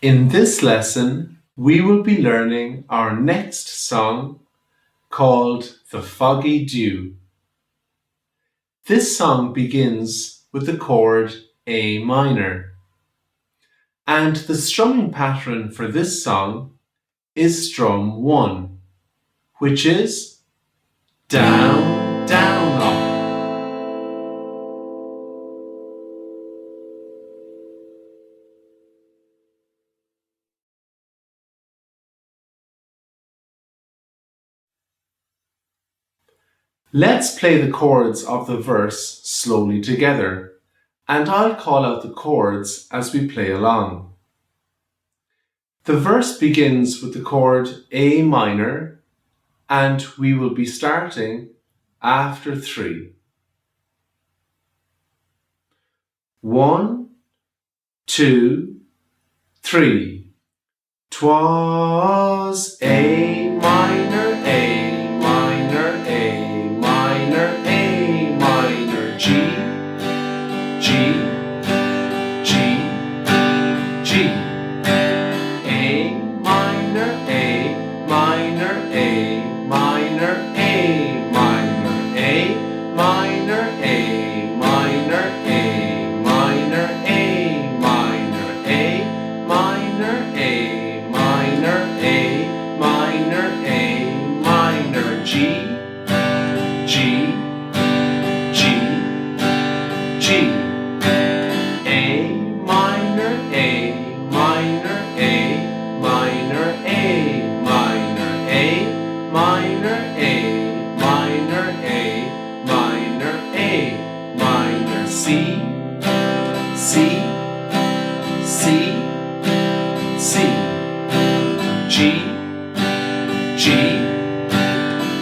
In this lesson, we will be learning our next song called The Foggy Dew. This song begins with the chord A minor, and the strumming pattern for this song is strum 1, which is down, down, up. Let's play the chords of the verse slowly together, and I'll call out the chords as we play along. The verse begins with the chord A minor, and we will be starting after 3. 1, 2, 3. 'Twas A minor, A minor, A minor, A minor, G, G, G, G. A minor, A minor, A minor, A minor, A minor, A minor, A minor, A minor, A minor, A minor, A minor, A minor, G, G, G, G. A minor, A minor, A minor, A minor, A minor, A minor, A minor, A minor, C, C, C, C, G, G,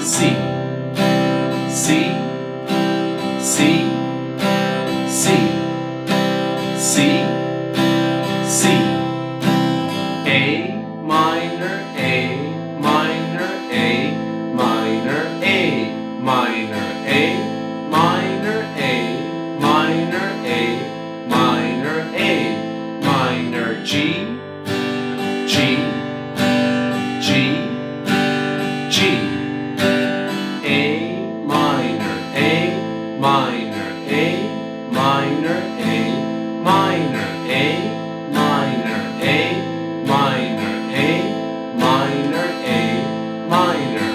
C, C, C, C, C, C. A minor, A minor, A minor, A minor, A minor, A minor, A minor, A minor, G, G, G, G. A minor, A minor, A minor, A minor, A minor, A minor, A minor, A minor.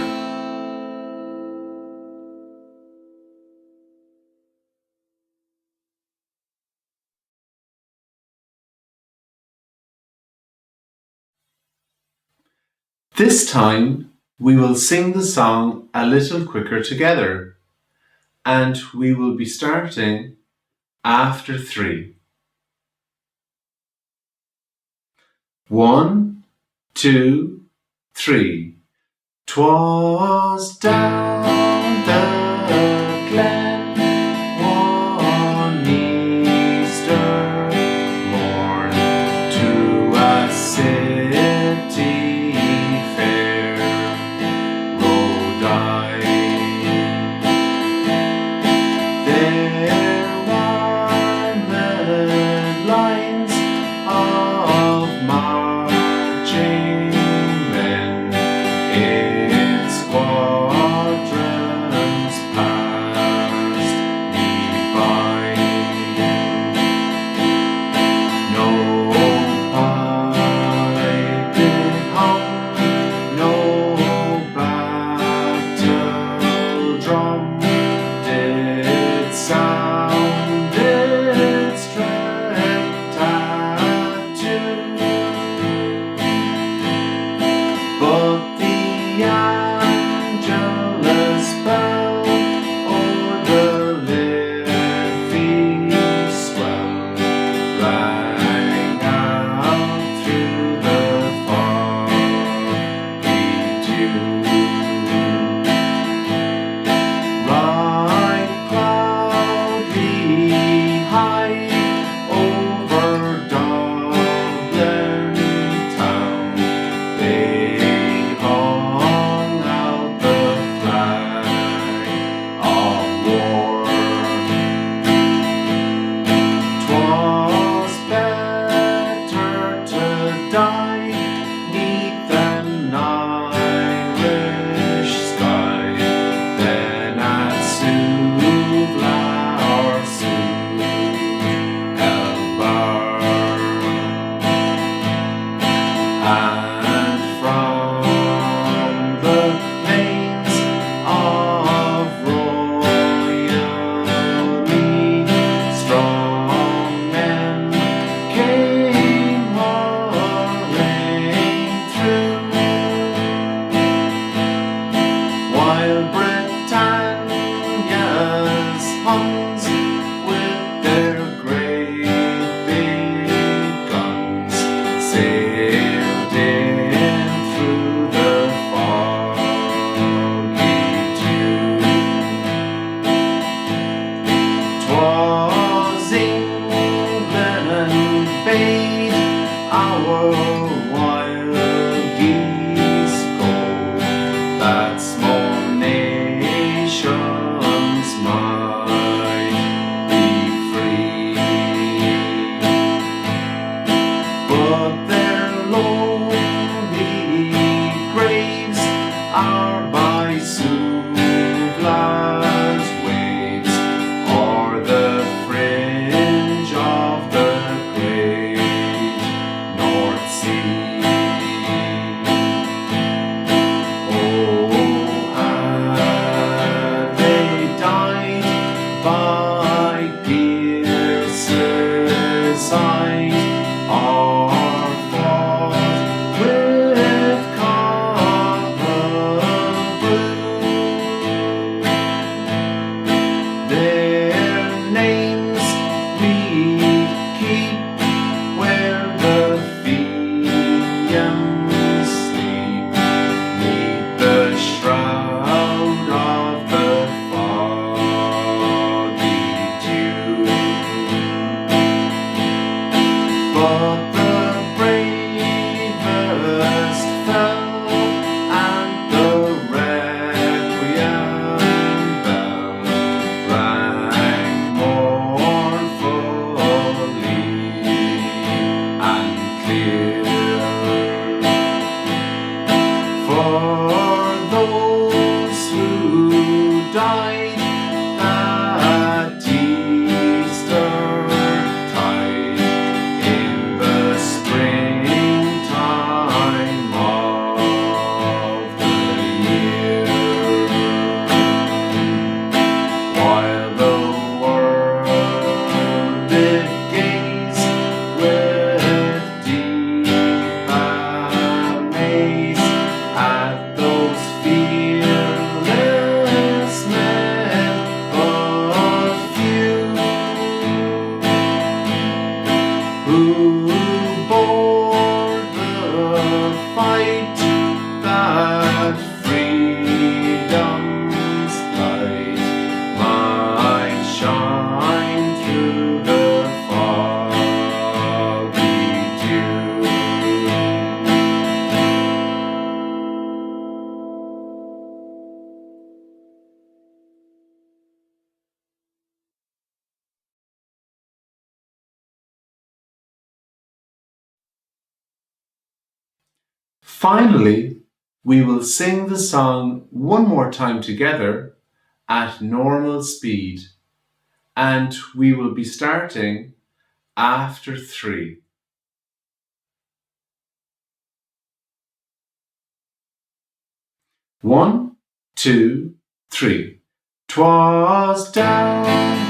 This time, we will sing the song a little quicker together, and we will be starting after 3. 1, 2, 3. 'Twas down the glen one Easter morn to a city fair rode I. There were red lines of marching men in squadrons passed me by. No piping home, no battle drum did sound its dread tattoo. But the Angelus bell o'er the Liffey swell rang out through the foggy dew. Suvla or Suvelbar. And from the plains of royally strong men came hurrying through, while Britannia's Huns with their great big guns sailed in through the foggy dew. 'Twas England bade our wild geese go, that small nations might be free. But their lonely graves are by Suvla's waves, or the fringe of the great North Sea. Oh, had they died by Pierce's side, or fought with Copperbrew, their names we'd keep where the Fians sleep, 'neath the shroud of the foggy dew. But the bravest fell, and the requiem bell rang mournfully and clear. For those who died that Easter tide, in the springtime of the year, while the world did gaze with deep amaze at those fearless men, but few, who bore the fight that freedom's light might shine through the foggy dew. Finally, we will sing the song one more time together at normal speed, and we will be starting after 3. 1, 2, 3. 'Twas down